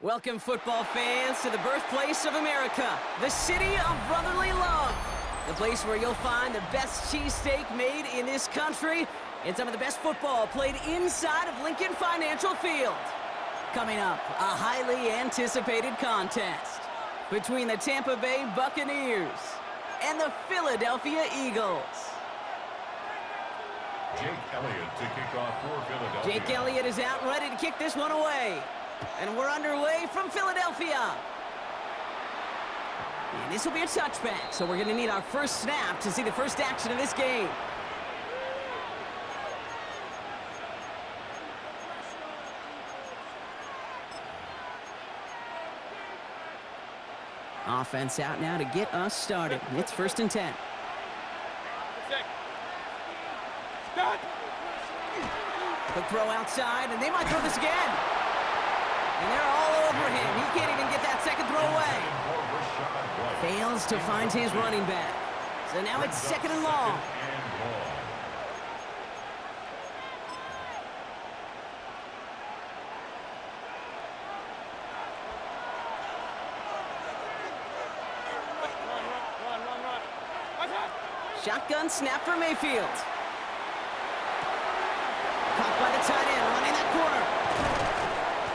Welcome, football fans, to the birthplace of America, the city of brotherly love. The place where you'll find the best cheesesteak made in this country and some of the best football played inside of Lincoln Financial Field. Coming up, a highly anticipated contest between the Tampa Bay Buccaneers and the Philadelphia Eagles. Jake Elliott to kick off for Philadelphia. Jake Elliott is out and ready to kick this one away. And we're underway from Philadelphia. And this will be a touchback, so we're going to need our first snap to see the first action of this game. Offense out now to get us started. It's 1st and 10. The throw outside, and they might throw this again. And they're all over him. He can't even get that second throw away. Fails to find his running back. So now it's 2nd and long. Shotgun snap for Mayfield. Caught by the tight end, running that corner.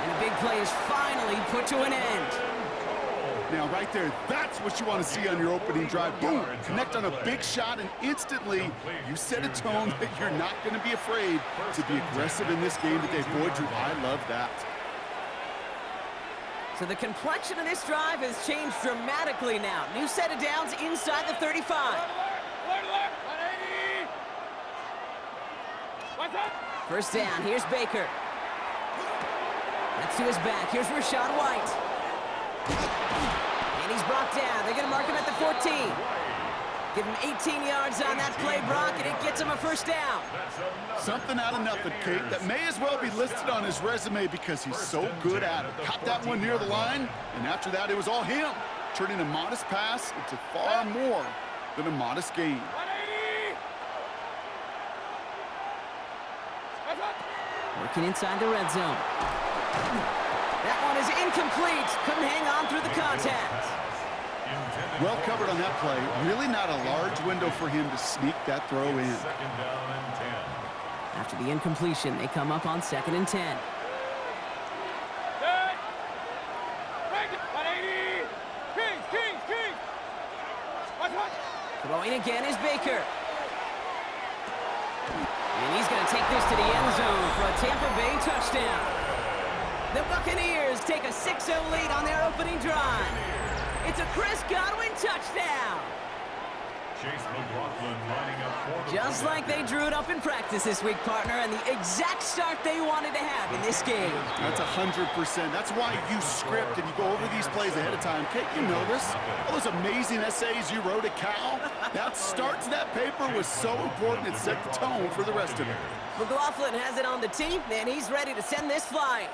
And a big play is finally put to an end. Now, right there, that's what you want to see on your opening drive. Boom! Connect on a big shot, and instantly you set a tone that you're not going to be afraid to be aggressive in this game today. Boy, Drew, I love that. So the complexion of this drive has changed dramatically now. New set of downs inside the 35. First down, here's Baker. That's to his back. Here's Rachaad White. And he's brought down. They're going to mark him at the 14. Give him 18 yards on that play, Brock, and it gets him a first down. Something out of nothing, Kate, that may as well be listed on his resume because he's so good at it. Caught that one near the line, and after that, it was all him, turning a modest pass into far more than a modest gain. Working inside the red zone. That one is incomplete. Couldn't hang on through the contact. Well covered on that play. Really not a large window for him to sneak that throw in. After the incompletion, they come up on 2nd and 10. Throwing again is Baker. And he's going to take this to the end zone for a Tampa Bay touchdown. The Buccaneers take a 6-0 lead on their opening drive. It's a Chris Godwin touchdown. Just like they drew it up in practice this week, partner, and the exact start they wanted to have in this game. That's 100%. That's why you script and you go over these plays ahead of time. Kate, you know this. All those amazing essays you wrote at Cal, that start to that paper was so important. It set the tone for the rest of it. McLaughlin has it on the tee, and he's ready to send this flying.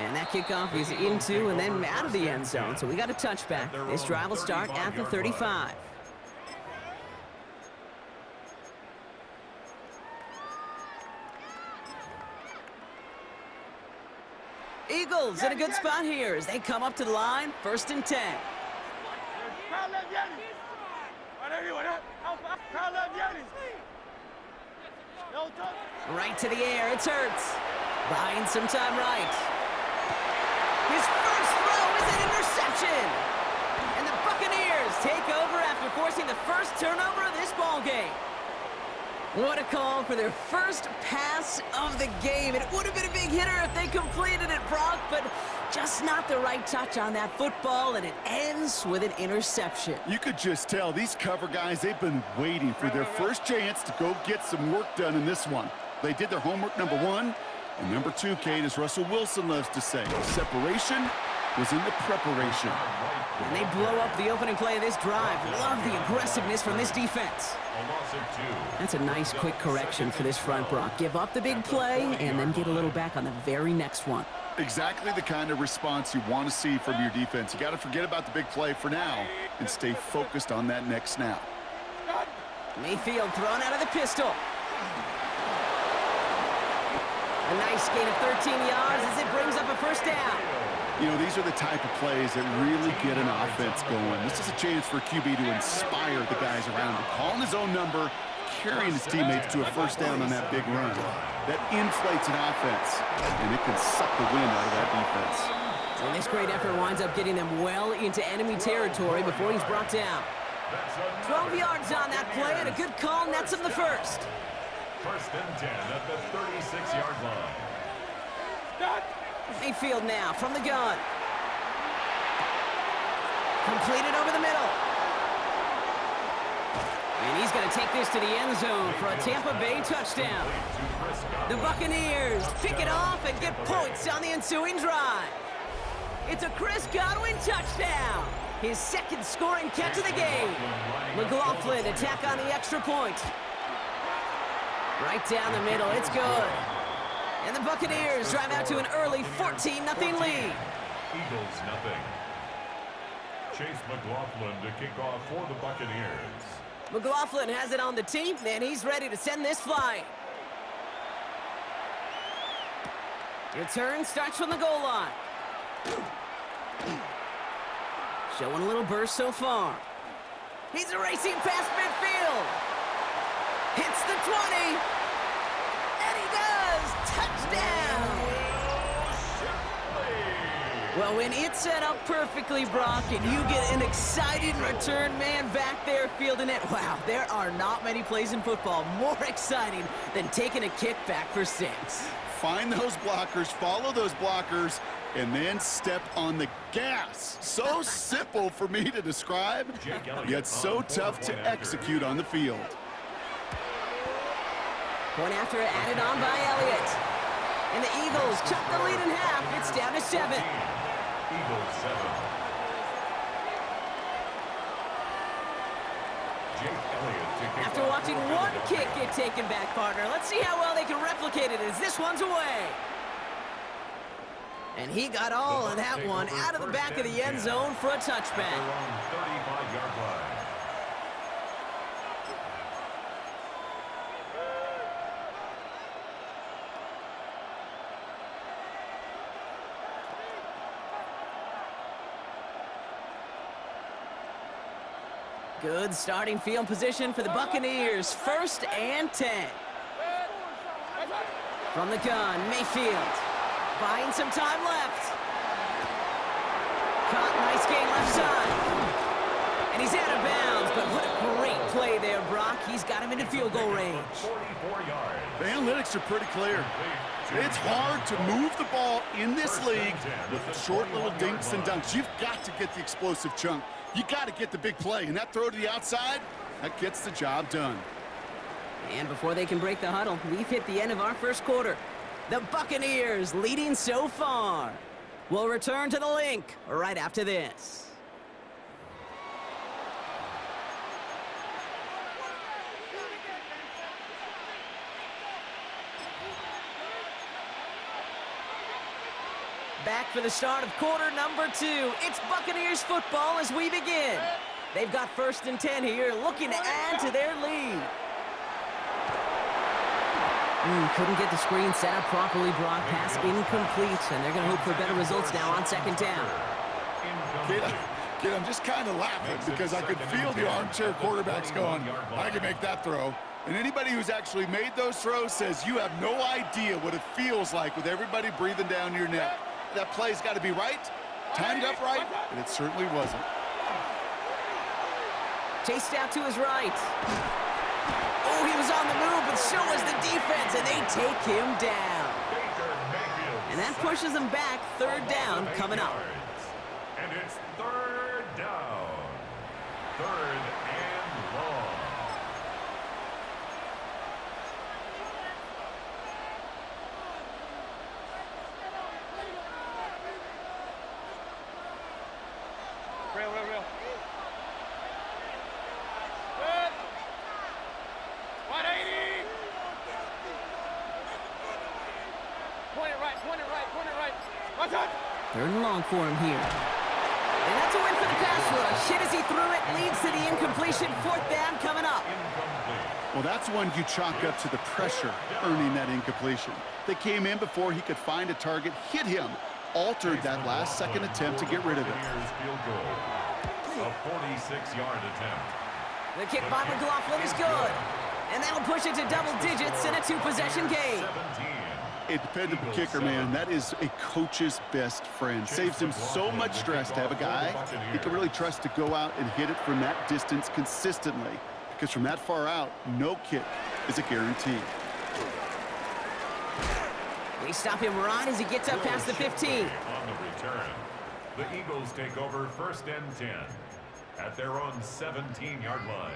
And that kickoff is into and then out of the end zone. So we got a touchback. This drive will start at the 35. Eagles in a good spot here as they come up to the line. 1st and 10. Right to the air. It's Hurts. Buying some time right. His first throw is an interception. And the Buccaneers take over after forcing the first turnover of this ballgame. What a call for their first pass of the game. It would have been a big hitter if they completed it, Brock, but just not the right touch on that football, and it ends with an interception. You could just tell these cover guys, they've been waiting for their first chance to go get some work done in this one. They did their homework, number one. And number 2, Kate, as Russell Wilson loves to say, separation was in the preparation. And they blow up the opening play of this drive. Love the aggressiveness from this defense. That's a nice quick correction for this front, Brock. Give up the big play and then get a little back on the very next one. Exactly the kind of response you want to see from your defense. You got to forget about the big play for now and stay focused on that next snap. Mayfield thrown out of the pistol. A nice gain of 13 yards as it brings up a first down. You know, these are the type of plays that really get an offense going. This is a chance for QB to inspire the guys around him. Calling his own number, carrying his teammates to a first down on that big run. That inflates an offense, and it can suck the wind out of that defense. And this great effort winds up getting them well into enemy territory before he's brought down. 12 yards on that play, and a good call nets him the first. First and 10 at the 36-yard line. Mayfield now from the gun. Completed over the middle. And he's going to take this to the end zone for a Tampa Bay touchdown. The Buccaneers pick it off and get points on the ensuing drive. It's a Chris Godwin touchdown. His second scoring catch of the game. McLaughlin attack on the extra point. Right down the middle, it's good. And the Buccaneers drive out to an early 14-0 lead. Eagles nothing. Chase McLaughlin to kick off for the Buccaneers. McLaughlin has it on the tee, and he's ready to send this flying. Return starts from the goal line. Showing a little burst so far. He's racing past midfield. Hits the 20. And he does. Touchdown. Well, when it's set up perfectly, Brock, and you get an exciting return man back there fielding it, wow, there are not many plays in football more exciting than taking a kick back for 6. Find those blockers, follow those blockers, and then step on the gas. So simple for me to describe, yet so tough to execute on the field. Point after it added on by Elliott. And the Eagles cut the lead in half. It's down to 7. Eagles 7. After watching one kick get taken back, partner, let's see how well they can replicate it as this one's away. And he got all of that one out of the back of the end zone for a touchback. 35-yard line. Good starting field position for the Buccaneers. 1st and 10. From the gun, Mayfield. Buying some time left. Caught, nice gain left side. And he's out of bounds, but what a great play there, Brock. He's got him into field goal range. 44 yards. The analytics are pretty clear. It's hard to move the ball in this league with short little dinks and dunks. You've got to get the explosive chunk. You got to get the big play, and that throw to the outside, that gets the job done. And before they can break the huddle, we've hit the end of our first quarter. The Buccaneers leading so far. We'll return to the link right after this. Back for the start of quarter number 2. It's Buccaneers football as we begin. They've got 1st and 10 here, looking to add to their lead. Couldn't get the screen set up properly, Brock. Pass incomplete, and they're going to hope for better results now on 2nd down. Kid, I'm just kind of laughing because I could feel the armchair quarterbacks going, I can make that throw. And anybody who's actually made those throws says you have no idea what it feels like with everybody breathing down your neck. That play's got to be right, timed up right, and it certainly wasn't. Chased out to his right. Oh, he was on the move, but so was the defense, and they take him down. And that pushes him back. 3rd down coming up. And it's 3rd down. 3rd and long. Real. Good. 180. Point it right. Watch out. 3rd and long for him here. And that's a win for the pass rush. Hit as he threw it, leads to the incompletion. 4th down coming up. Incomplete. Well, that's one you chalk up to the pressure earning that incompletion. They came in before he could find a target, hit him, altered that last-second attempt to get rid of it. Field goal. A 46-yard attempt. The kick by McLaughlin is good. And that'll push it to double digits in a two-possession game. 17. A dependable kicker, man, that is a coach's best friend. Saves him so much stress to have a guy he can really trust to go out and hit it from that distance consistently. Because from that far out, no kick is a guarantee. They stop him right as he gets up past the 15. On the return, the Eagles take over 1st and 10 at their own 17-yard line.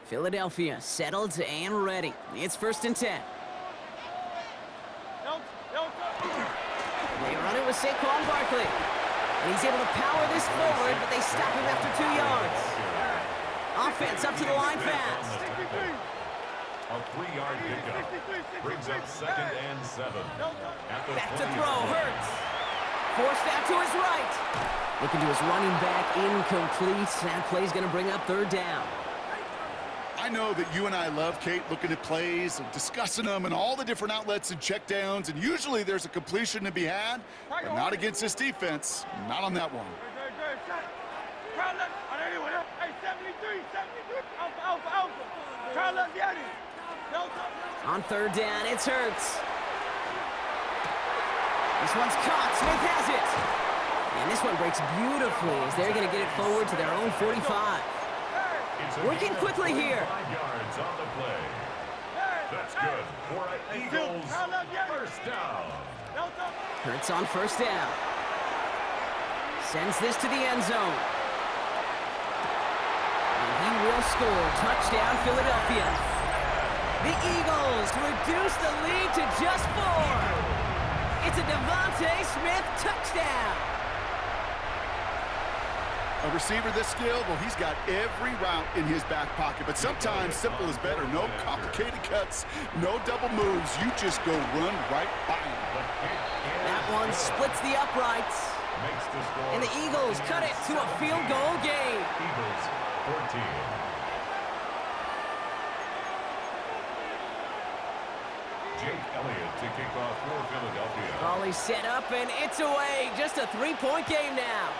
Philadelphia settled and ready. It's 1st and 10. They run it with Saquon Barkley. And he's able to power this forward, but they stop him after 2 yards. Offense up to the line fast. A 3-yard pickup brings up 2nd and 7. Back to throw, Hurts. Forced out to his right. Looking to his running back, incomplete. That play's going to bring up 3rd down. I know that you and I love, Kate, looking at plays and discussing them and all the different outlets and checkdowns, and usually there's a completion to be had, but not against this defense. Not on that one. On 3rd down, it's Hurts. This one's caught. Smith has it. And this one breaks beautifully as they're going to get it forward to their own 45. Working quickly here. 5 yards on the play. That's good for an Eagles 1st down. Hurts on 1st down. Sends this to the end zone. And he will score. Touchdown, Philadelphia. The Eagles reduce the lead to just 4. It's a Devontae Smith touchdown. A receiver this skilled, well, he's got every route in his back pocket, but sometimes simple is better. No complicated cuts, no double moves. You just go run right by him. That one splits the uprights. Makes the score. And the Eagles cut it to a field goal game. Eagles 14. Jake Elliott to kick off for Philadelphia. Ball is set up and it's away. Just a 3-point game now.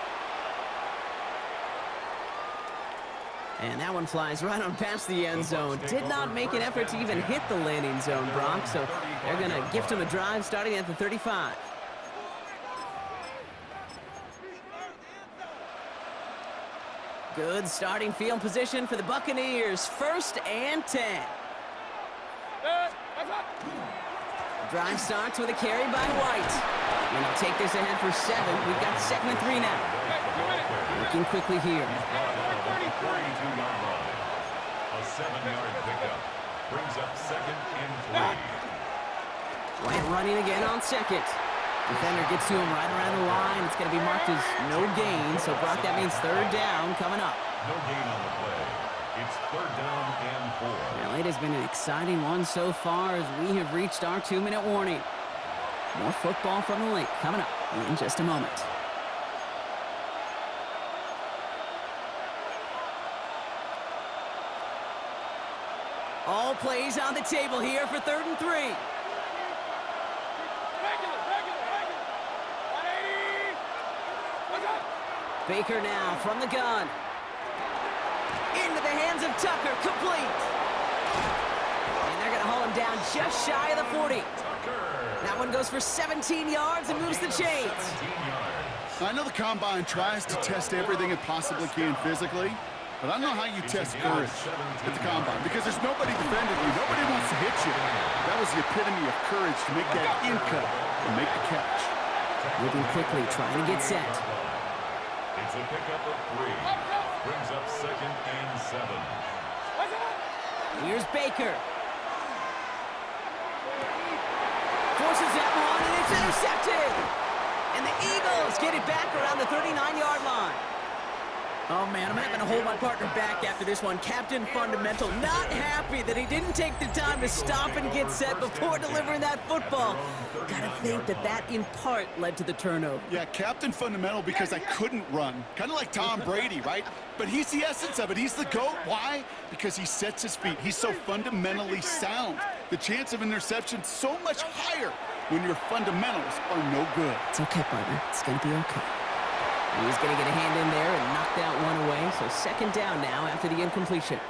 And that one flies right on past the end zone. Did not make an effort to even hit the landing zone, Brock. So they're going to gift him a drive starting at the 35. Good starting field position for the Buccaneers. 1st and 10. Drive starts with a carry by White. And he'll take this ahead for 7. We've got 2nd and 3 now. Looking quickly here. 42-yard line. A 7-yard pickup brings up 2nd and 3. White running again on 2nd. Defender gets to him right around the line. It's going to be marked as no gain. So, Brock, that means 3rd down coming up. No gain on the play. It's 3rd down and 4. Well, it has been an exciting one so far as we have reached our 2-minute warning. More football from the link coming up in just a moment. All plays on the table here for 3rd and 3. Baker now from the gun. Into the hands of Tucker, complete. And they're going to haul him down just shy of the 40. That one goes for 17 yards and moves the chains. I know the Combine tries to test everything it possibly can physically, but I don't know how you test courage at the Combine because there's nobody defending you. Nobody wants to hit you. That was the epitome of courage to make that in cut and make the catch. Moving quickly, trying to get set. It's a pickup of 3. Brings up 2nd and 7. Here's Baker. Forces that one, and it's intercepted. And the Eagles get it back around the 39-yard line. Oh, man, I'm having to hold my partner back after this one. Captain Fundamental not happy that he didn't take the time to stop and get set before delivering that football. Gotta think that in part led to the turnover. Yeah, Captain Fundamental because I couldn't run. Kind of like Tom Brady, right? But he's the essence of it. He's the GOAT. Why? Because he sets his feet. He's so fundamentally sound. The chance of interception so much higher when your fundamentals are no good. It's okay, partner. It's gonna be okay. He's going to get a hand in there and knock that one away. So second down now after the incompletion.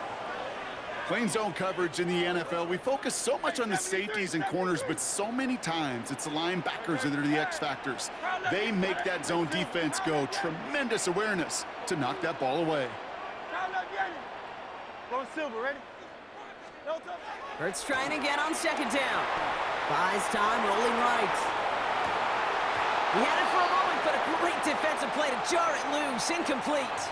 Playing zone coverage in the NFL, we focus so much on the safeties and corners, but so many times it's the linebackers that are the X factors. They make that zone defense go. Tremendous awareness to knock that ball away. Go Silver, ready? Hurts trying again on second down. Buys time, rolling right. He had it for a moment, but a great defensive play to jar it loose. Incomplete.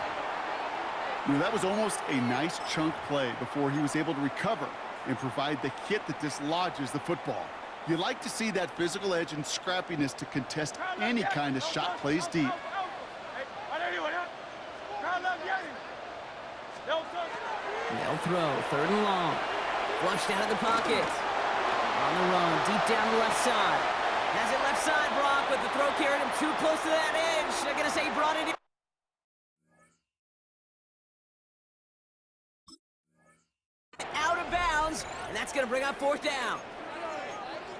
You know, that was almost a nice chunk play before he was able to recover and provide the hit that dislodges the football. You like to see that physical edge and scrappiness to contest any kind of shot plays deep. They'll throw, third and long. Flushed out of the pocket. On the run, deep down the left side. Has it left side, Brock, but the throw carried him too close to that edge. They're going to say he brought it in. Out of bounds, and that's going to bring up fourth down.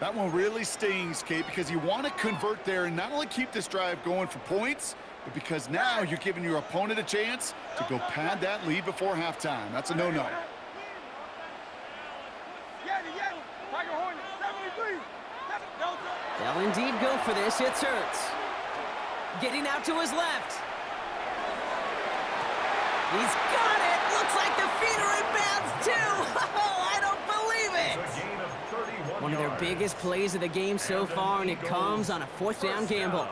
That one really stings, Kate, because you want to convert there and not only keep this drive going for points, but because now you're giving your opponent a chance to go pad that lead before halftime. That's a no-no. They'll indeed go for this. It's Hurts. Getting out to his left. He's got it. Looks like the feet are in bounds, too. Oh, I don't believe it. One of their biggest plays of the game so far, and it comes on a fourth down gamble.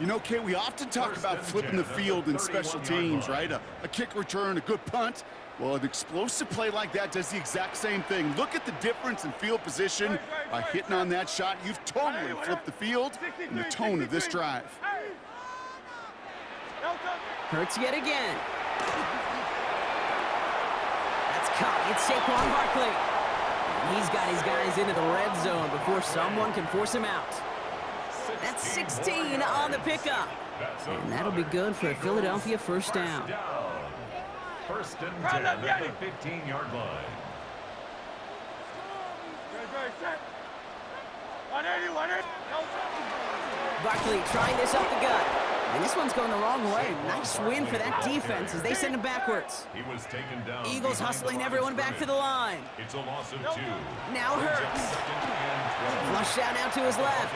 You know, Kate, we often talk about flipping the field in special teams, right? A kick return, a good punt. Well, an explosive play like that does the exact same thing. Look at the difference in field position. By hitting on that shot, you've totally flipped the field and the tone of this drive. Hurts yet again. That's caught. It's Saquon Barkley. And he's got his guys into the red zone before someone can force him out. That's 16 on the pickup. And that'll be good for a Philadelphia first down. First and 10 at the 15-yard line. Barkley trying this up the gut. And this one's going the wrong way. Nice win for that defense as they send him backwards. He was taken down. Eagles hustling everyone back to the line. It's a loss of 2. Now Hurts. Flushed out now to his left.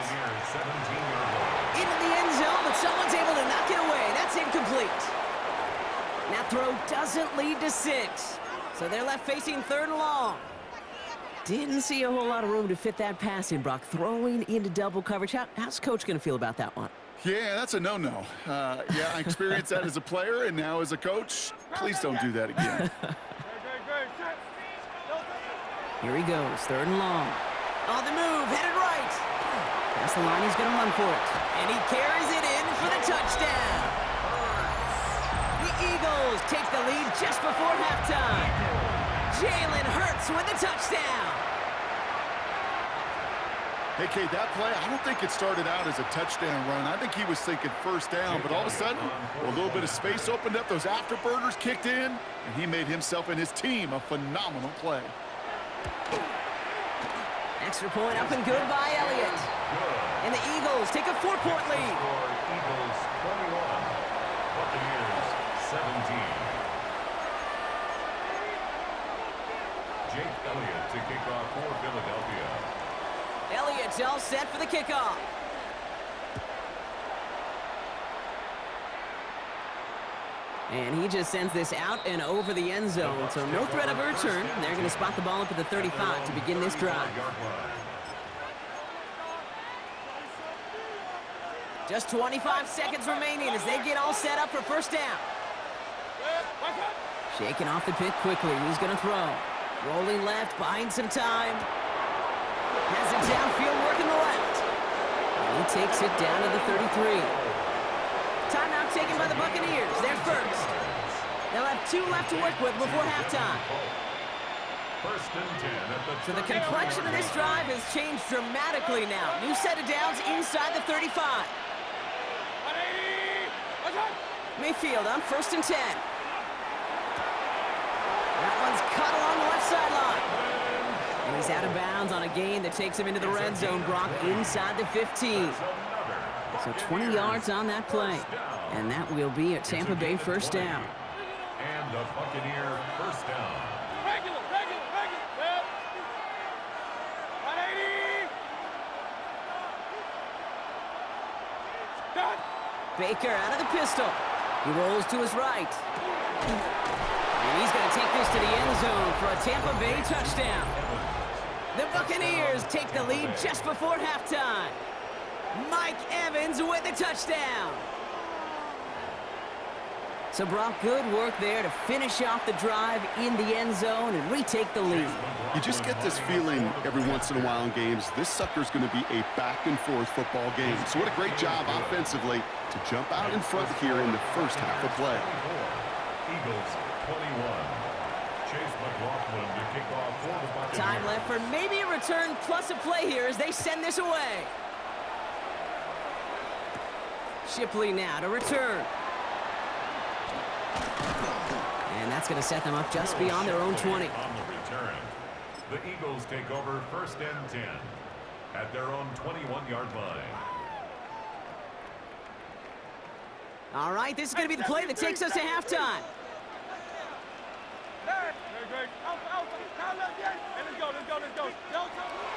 Into the end zone, but someone's able to knock it away. That's incomplete. That throw doesn't lead to 6. So they're left facing third and long. Didn't see a whole lot of room to fit that pass in, Brock. Throwing into double coverage. How's Coach going to feel about that one? Yeah, that's a no-no. Yeah, I experienced that as a player and now as a coach. Please don't do that again. Here he goes, third and long. On the move, headed right. Past the line, he's going to run for it. And he carries it in for the touchdown. The Eagles take the lead just before halftime. Jalen Hurts with the touchdown. Hey, Kate, that play, I don't think it started out as a touchdown run. I think he was thinking first down, but all of a sudden, a little bit of space opened up, those afterburners kicked in, and he made himself and his team a phenomenal play. Extra point up and good by Elliott. And the Eagles take a 4-point lead. Eagles 21, Buccaneers 17. Jake Elliott to kick off for Philadelphia. Elliott's all set for the kickoff. And he just sends this out and over the end zone, so no threat of a return. They're going to spot the ball up at the 35 to begin this drive. Just 25 seconds remaining as they get all set up for first down. Shaking off the pick quickly. He's going to throw. Rolling left, buying some time. Has it downfield, working the left. And he takes it down to the 33. Timeout taken by the Buccaneers. They're first. They'll have 2 left to work with before halftime. First and 10 at the So the complexion of this drive has changed dramatically now. New set of downs inside the 35. Mayfield on first and 10. That one's cut along the left sideline. And he's out of bounds on a gain that takes him into the red zone, Brock, inside the 15. So 20 yards on that play. And that will be a Tampa Bay first down. And the Buccaneer first down. Regular. Yep. 180. Done. Baker out of the pistol. He rolls to his right. And he's going to take this to the end zone for a Tampa Bay touchdown. The Buccaneers take the lead just before halftime. Mike Evans with the touchdown. So, Brock, good work there to finish off the drive in the end zone and retake the lead. You just get this feeling every once in a while in games, this sucker's going to be a back-and-forth football game. So what a great job offensively to jump out in front here in the first half of play. Eagles 21. Chase McLaughlin to kick off for the Buccaneers. Time left for maybe a return plus a play here as they send this away. Shipley now to return. And that's going to set them up just beyond their own 20. On the return, the Eagles take over first and 10 at their own 21-yard line. All right, this is going to be the play that takes us to halftime.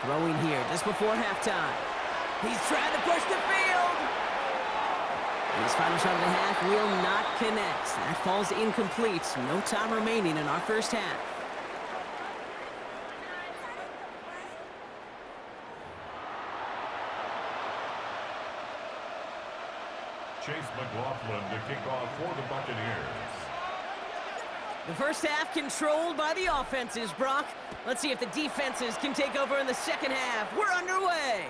Throwing here just before halftime. He's trying to push the field. And his final shot of the half will not connect. That falls incomplete. No time remaining in our first half. Chase McLaughlin to kick off for the Buccaneers. The first half controlled by the offenses, Brock. Let's see if the defenses can take over in the second half. We're underway.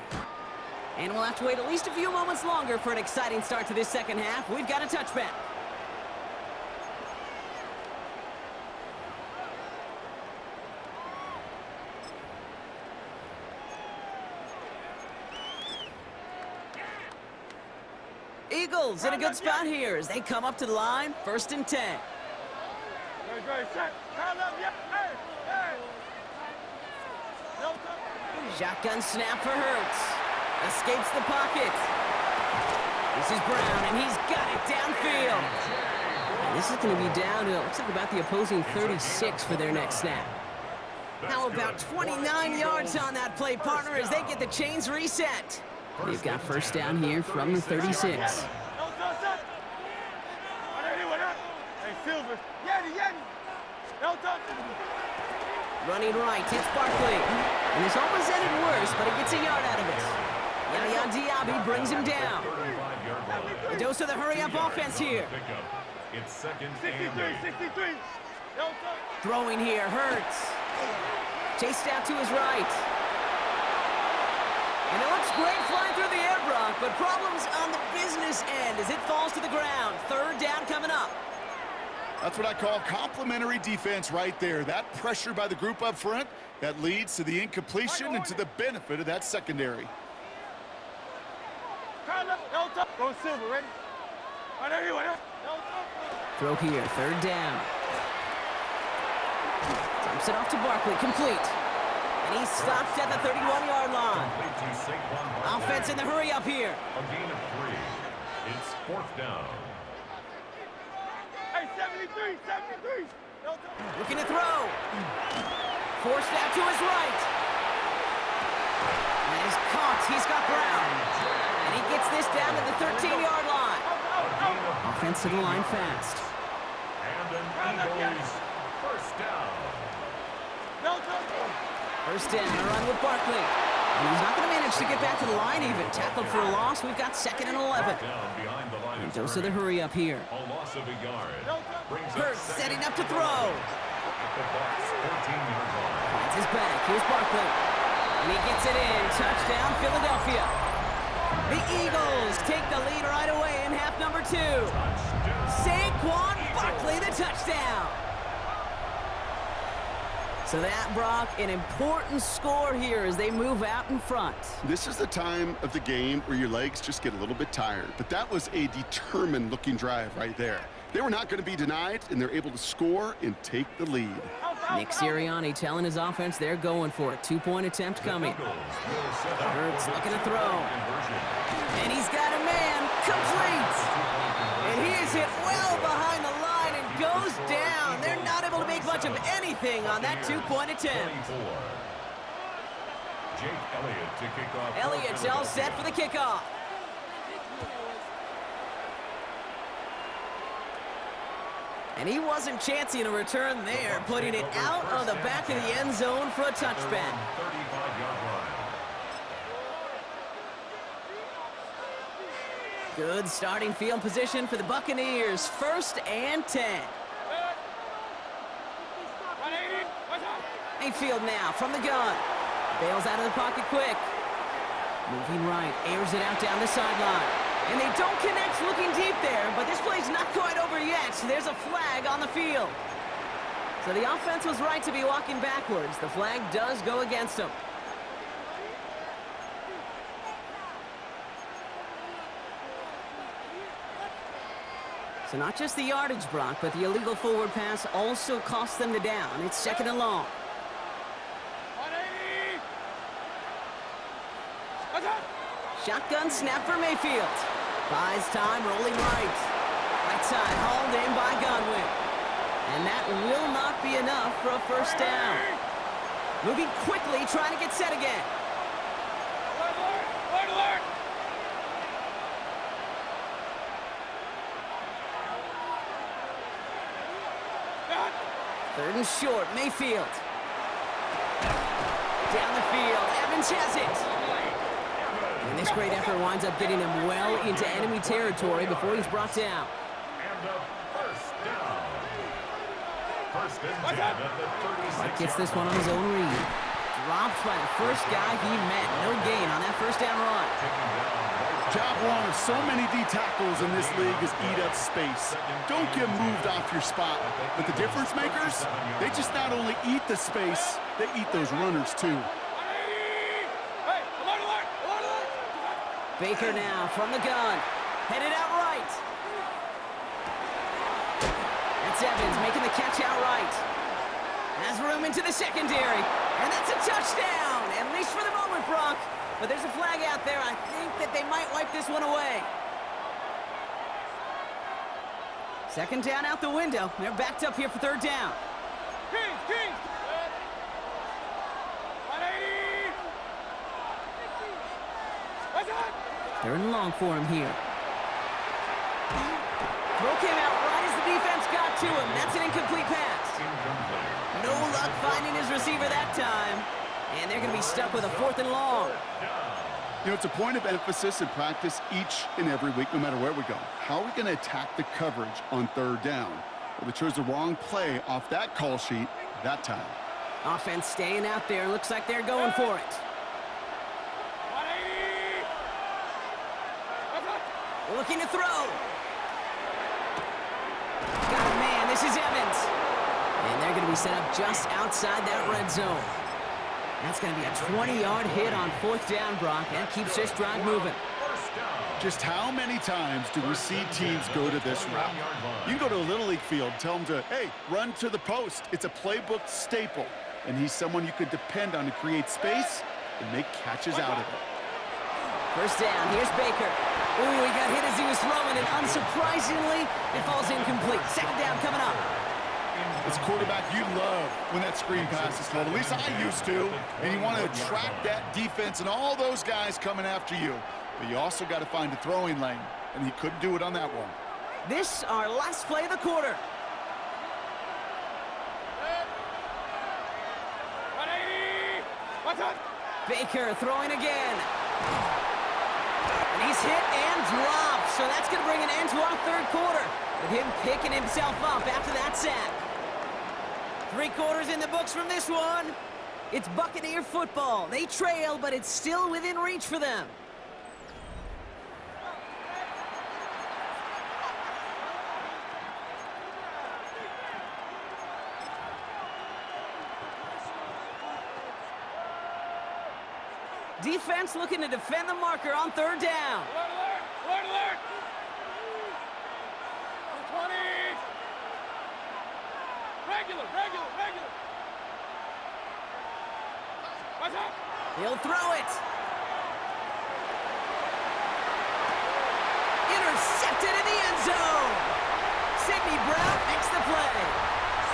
And we'll have to wait at least a few moments longer for an exciting start to this second half. We've got a touchback. Eagles in a good spot here as they come up to the line, first and 10. Shotgun snap for Hurts. Escapes the pocket. This is Brown, and he's got it downfield. And this is going to be down to, it looks like about the opposing 36 for their next snap. How about 29 yards on that play, partner, as they get the chains reset. They've got first down here from the 36. Running right, it's Barkley. And this almost ended worse, but it gets a yard out of it. Yaya Diaby brings him down. A dose of the hurry-up offense here. It's second and 8. Throwing here, Hurts. Chased out to his right. And it looks great flying through the air, Brock, but problems on the business end as it falls to the ground. Third down coming up. That's what I call complimentary defense right there. That pressure by the group up front, that leads to the incompletion and to the benefit of that secondary. Go Silver, ready? Throw here, third down. Dumps it off to Barkley, complete. And he stopped at the 31-yard line. Offense in the hurry up here. A gain of 3. It's fourth down. Hey, 73. Looking to throw. Forced out to his right. And he's caught. He's got Brown. And he gets this down to the 13-yard line. Offense to the line fast. And an Eagles first down. First down, a run with Barkley. And he's not going to manage to get back to the line even. Tackled for a loss. We've got second and 11. Down behind the line. And dose of the hurry up here. A loss of a yard. Hurts setting up to throw. At the Bucs 14-yard line. Finds his back. Here's Barkley. And he gets it in. Touchdown, Philadelphia. The Eagles take the lead right away in half number 2. Saquon Barkley, the touchdown. So that, Brock, an important score here as they move out in front. This is the time of the game where your legs just get a little bit tired. But that was a determined-looking drive right there. They were not going to be denied, and they're able to score and take the lead. Nick Sirianni telling his offense they're going for it. Two-point attempt coming. Hurts looking to throw. And he's got a man. Complete. And he is hit well behind the line and goes down. They're not able to make much of anything on that two-point attempt. Jake Elliott to kick off. Elliott's all set for the kickoff. And he wasn't chancing a return there, putting it out of the back of the end zone for a touchback. 35-yard line. Good starting field position for the Buccaneers. 1st and 10. Mayfield now from the gun. Bails out of the pocket quick. Moving right, airs it out down the sideline. And they don't connect looking deep there, but this play's not quite over yet. There's a flag on the field. So the offense was right to be walking backwards. The flag does go against them. So not just the yardage, Brock, but the illegal forward pass also cost them the down. It's 2nd and long. Shotgun snap for Mayfield. Buys time, rolling right. Right side, hauled in by Godwin. And that will not be enough for a 1st down. Moving quickly, trying to get set again. Third and short, Mayfield. Down the field, Evans has it. And this great effort winds up getting him well into enemy territory before he's brought down. And a 1st down. 1st and 10 at the 36. Gets this one on his own read. Drops by the first guy he met. No gain on that 1st down run. Job one of so many D tackles in this league is eat up space. Don't get moved off your spot. But the difference makers, they just not only eat the space, they eat those runners too. Baker now from the gun. Headed out right. That's Evans making the catch out right. Has room into the secondary. And that's a touchdown, at least for the moment, Brock. But there's a flag out there. I think that they might wipe this one away. 2nd down out the window. They're backed up here for 3rd down. Kings. They're in long for him here. Throw came out right as the defense got to him. That's an incomplete pass. No luck finding his receiver that time. And they're going to be stuck with a 4th and long. You know, it's a point of emphasis in practice each and every week, no matter where we go. How are we going to attack the coverage on 3rd down? Well, they chose the wrong play off that call sheet that time. Offense staying out there. Looks like they're going for it. Looking to throw. Got a man. This is Evans. And they're going to be set up just outside that red zone. That's going to be a 20-yard hit on 4th down, Brock. That keeps this drive moving. Just how many times do we see teams go to this route? You can go to a Little League field, tell them to, hey, run to the post. It's a playbook staple. And he's someone you could depend on to create space and make catches out of it. 1st down. Here's Baker. Ooh, he got hit as he was throwing, and unsurprisingly, it falls incomplete. 2nd down coming up. As a quarterback, you love when that screen pass is called. At least I used to. And you want to attract that defense and all those guys coming after you. But you also got to find a throwing lane, and he couldn't do it on that one. This, our last play of the quarter. Baker throwing again. And he's hit and dropped. So that's going to bring an end to our 3rd quarter, with him picking himself up after that sack. 3 quarters in the books from this one. It's Buccaneer football. They trail, but it's still within reach for them. Defense looking to defend the marker on third down. Alert, alert! Alert, alert! 20! Regular, regular, regular! Watch out! He'll throw it. Intercepted in the end zone. Sidney Brown makes the play.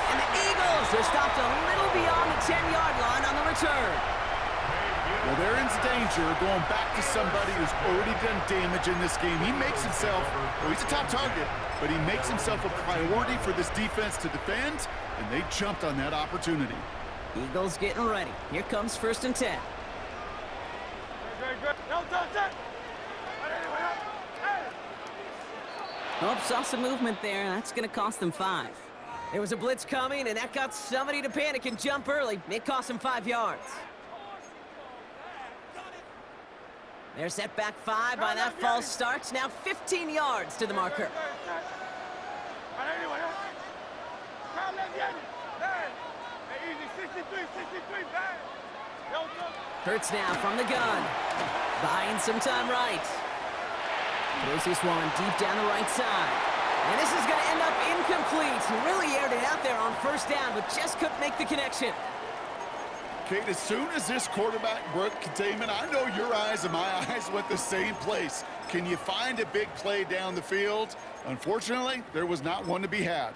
And the Eagles are stopped a little beyond the 10-yard line on the return. Well, they're in danger going back to somebody who's already done damage in this game. He makes himself, well, he's a top target, but he makes himself a priority for this defense to defend, and they jumped on that opportunity. Eagles getting ready. Here comes 1st and 10. Good. No touch it! Oh, saw some movement there. That's going to cost them 5. There was a blitz coming, and that got somebody to panic and jump early. It cost them 5 yards. They're set back 5 by that false start. Now 15 yards to the marker. Hurts now from the gun. Buying some time right. Throws this one deep down the right side. And this is going to end up incomplete. He really aired it out there on 1st down, but just couldn't make the connection. Kate, as soon as this quarterback broke containment, I know your eyes and my eyes went the same place. Can you find a big play down the field? Unfortunately, there was not one to be had.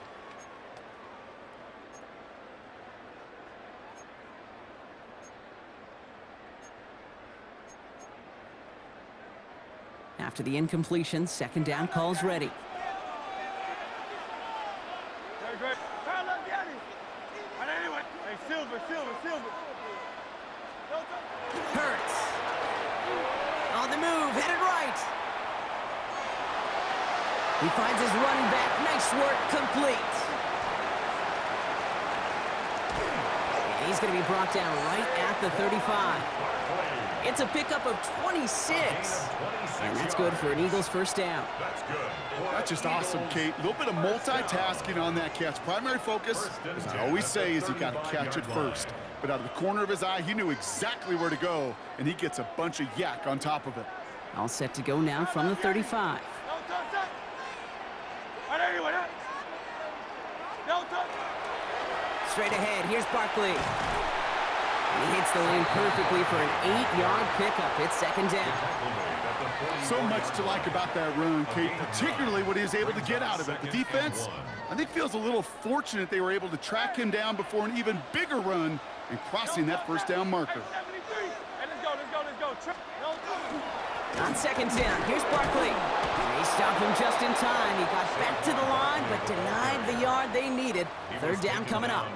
After the incompletion, 2nd down calls ready. Hey, Silver, Silver, Silver. Hurts. On the move, headed right. He finds his running back. Nice work, complete. And he's going to be brought down right at the 35. It's a pickup of 26. And that's good for an Eagles 1st down. That's good. That's just awesome, Kate. A little bit of multitasking on that catch. Primary focus, as I always say, is you got to catch it first. But out of the corner of his eye, he knew exactly where to go, and he gets a bunch of yak on top of it. All set to go now from the 35. Straight ahead, here's Barkley. And he hits the lane perfectly for an 8-yard pickup. It's 2nd down. So much to like about that run, Kate, particularly what he was able to get out of it. The defense, I think, feels a little fortunate they were able to track him down before an even bigger run and crossing that 1st down marker. On 2nd down, here's Barkley. They stopped him just in time. He got back to the line, but denied the yard they needed. 3rd down coming up.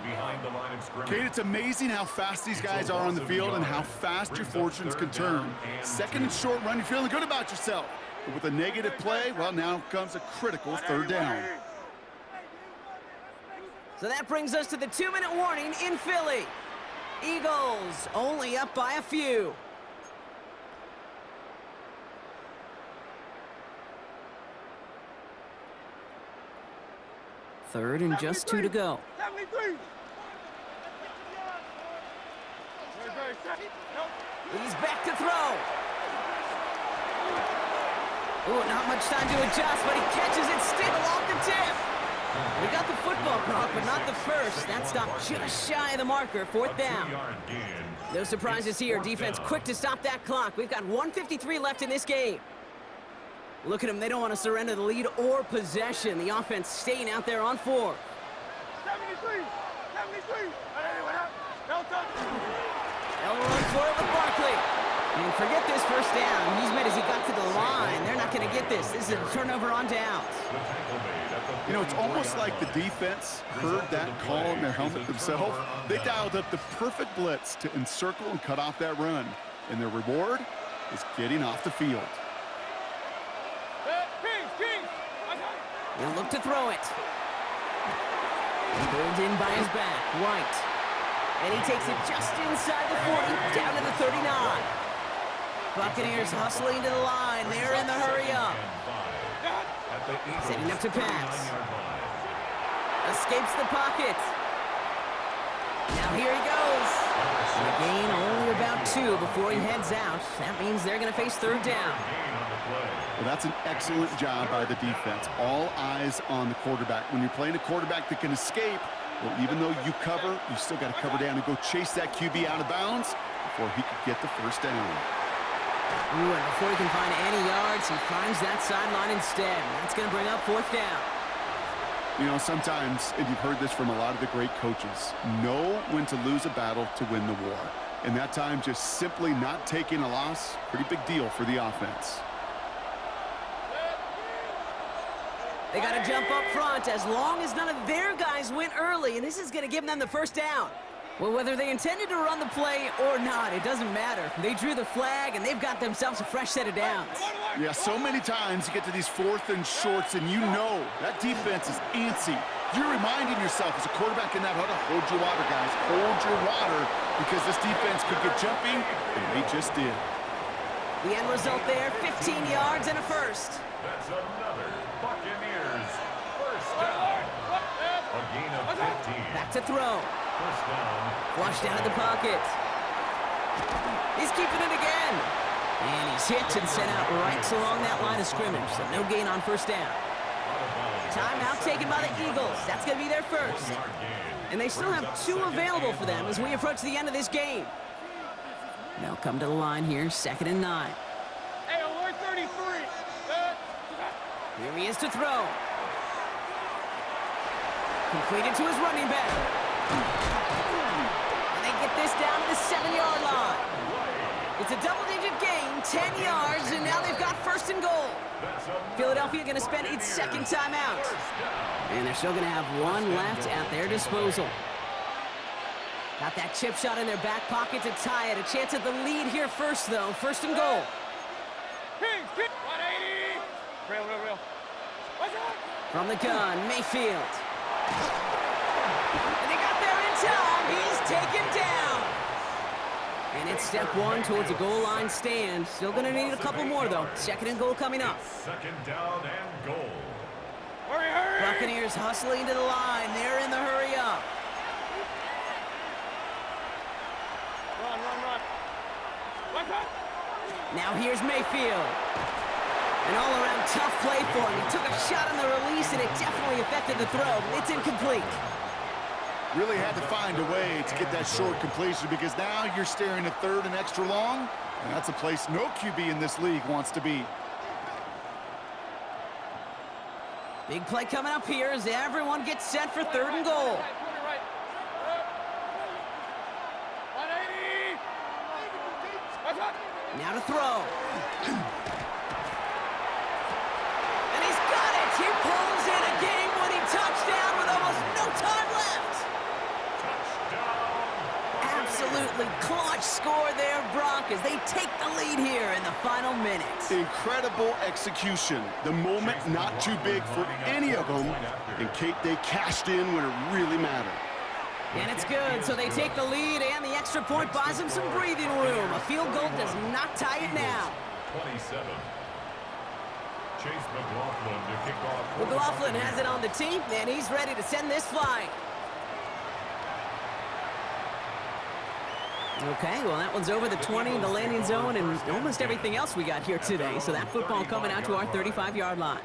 Kate, it's amazing how fast these guys are on the field and how fast your fortunes can turn. 2nd and short run, you're feeling good about yourself. But with a negative play, well, now comes a critical 3rd down. So that brings us to the 2-minute warning in Philly. Eagles only up by a few. Third and just 2 to go. 73. He's back to throw. Ooh, not much time to adjust, but he catches it still off the tip. We got the football block, but not the first. That stopped just shy of the marker. 4th down. No surprises here. Defense quick to stop that clock. We've got 1:53 left in this game. Look at them. They don't want to surrender the lead or possession. The offense staying out there on 4. 73. 73. They'll run for it with Barkley. And forget this 1st down. He's made as he got to the line. They're not going to get this. This is a turnover on downs. You know, it's almost like the defense heard that call in their helmet themselves. They dialed up the perfect blitz to encircle and cut off that run. And their reward is getting off the field. He'll look to throw it. Pulled in by his back, White. And he takes it just inside the 40, down to the 39. Buccaneers hustling to the line. They're in the hurry up. Setting up to pass. Escapes the pocket. Now here he goes. And a gain only about 2 before he heads out. That means they're going to face third down. Well, that's an excellent job by the defense. All eyes on the quarterback. When you're playing a quarterback that can escape, well, even though you cover, you still got to cover down and go chase that QB out of bounds before he could get the first down. Ooh, and before he can find any yards, he finds that sideline instead. That's going to bring up fourth down. You know, sometimes, and you've heard this from a lot of the great coaches, know when to lose a battle to win the war. And that time, just simply not taking a loss, pretty big deal for the offense. They got to jump up front as long as none of their guys went early, and this is going to give them the first down. Well, whether they intended to run the play or not, it doesn't matter. They drew the flag, and they've got themselves a fresh set of downs. Yeah, so many times you get to these 4th and shorts, and you know that defense is antsy. You're reminding yourself as a quarterback in that huddle, hold your water, guys. Hold your water, because this defense could get jumping, and they just did. The end result there, 15 yards and a first. That's another Buccaneers first down. A gain of 15. Back to throw. First down. Flushed out of the pocket. He's keeping it again. And he's hit and sent out right along that line of scrimmage, so no gain on first down. Timeout taken by the Eagles. That's going to be their first. And they still have 2 available for them as we approach the end of this game. They'll come to the line here, 2nd and 9. Hey, alert 33. Here he is to throw. Completed to his running back. And they get this down to the 7-yard line. It's a double-digit gain, 10 yards, and now they've got first and goal. Philadelphia going to spend its second timeout. And they're still going to have 1 left at their disposal. Got that chip shot in their back pocket to tie it. A chance at the lead here first, though. First and goal. 180. Real. What's up? From the gun, Mayfield. And they got there in time. He's taken down. And it's step 1 towards a goal line stand. Still going to need a couple more, though. 2nd and goal coming up. 2nd down and goal. Hurry. Buccaneers hustling to the line. They're in the hurry up. Run. What's up? Now here's Mayfield. An all-around tough play for him. He took a shot on the release, and it definitely affected the throw. It's incomplete. Really had to find a way to get that short completion, because now you're staring at 3rd and extra long, and that's a place no QB in this league wants to be. Big play coming up here as everyone gets set for 3rd and goal. 180. What's up? Now to throw. And he's got it. He pulls in a game-winning touchdown with almost no time left. Absolutely clutch score there, Brock, as they take the lead here in the final minutes. Incredible execution. The moment not too big for any of them. And Kate, they cashed in when it really mattered. And it's good, so they take the lead, and the extra point buys them some breathing room. A field goal does not tie it now. 27. Chase McLaughlin to kick off. McLaughlin has it on the tee, and he's ready to send this flying. Okay, well, that one's over the 20, the landing zone, and almost everything else we got here today. So that football coming out to our 35-yard line.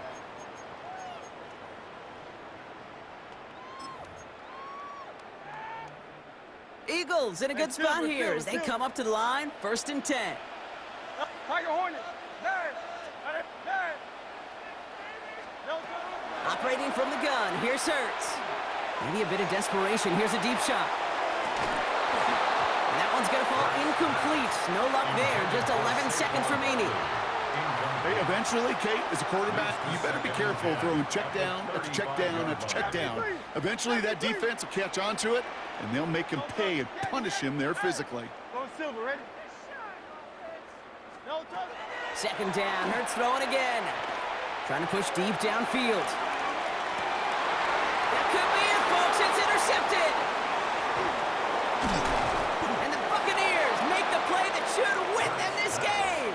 Eagles in a good spot here as they come up to the line, 1st and 10. Tiger Hornet. 9. Operating from the gun, here's Hurts. Maybe a bit of desperation. Here's a deep shot. And that one's going to fall incomplete. No luck there. Just 11 seconds remaining. Hey, eventually, Kate, as a quarterback, you better be careful throwing check down after check down after check down. Eventually, that defense will catch on to it, and they'll make him pay and punish him there physically. Going silver, ready? No touch. 2nd down. Hurts throwing again. Trying to push deep downfield. That could be it, folks. It's intercepted. And the Buccaneers make the play that should win them this game.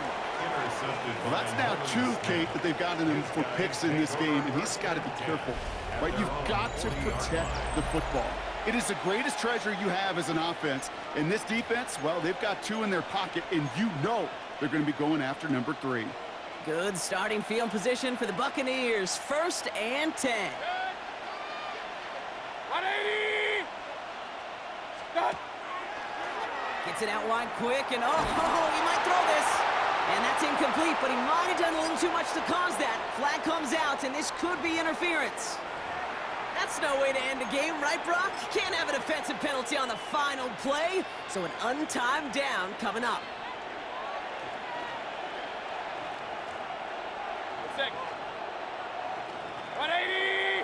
Well, that's now 2, Kate, that they've gotten him for picks in this game, and he's got to be careful. Right? You've got to protect the football. It is the greatest treasure you have as an offense. And this defense, well, they've got 2 in their pocket, and you know they're going to be going after number 3. Good starting field position for the Buccaneers. 1st and 10. 180. Done. Gets it out wide quick, and oh, he might throw this. And that's incomplete, but he might have done a little too much to cause that. Flag comes out, and this could be interference. That's no way to end a game, right, Brock? Can't have a defensive penalty on the final play, so an untimed down coming up. 180.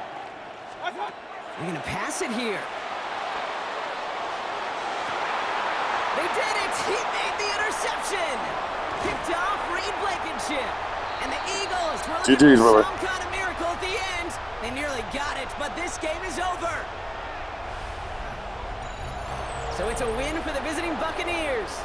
They're going to pass it here. They did it! He made the interception! Picked off Reed Blankenship. And the Eagles were looking for some kind of miracle at the end. They nearly got it, but this game is over. So it's a win for the visiting Buccaneers.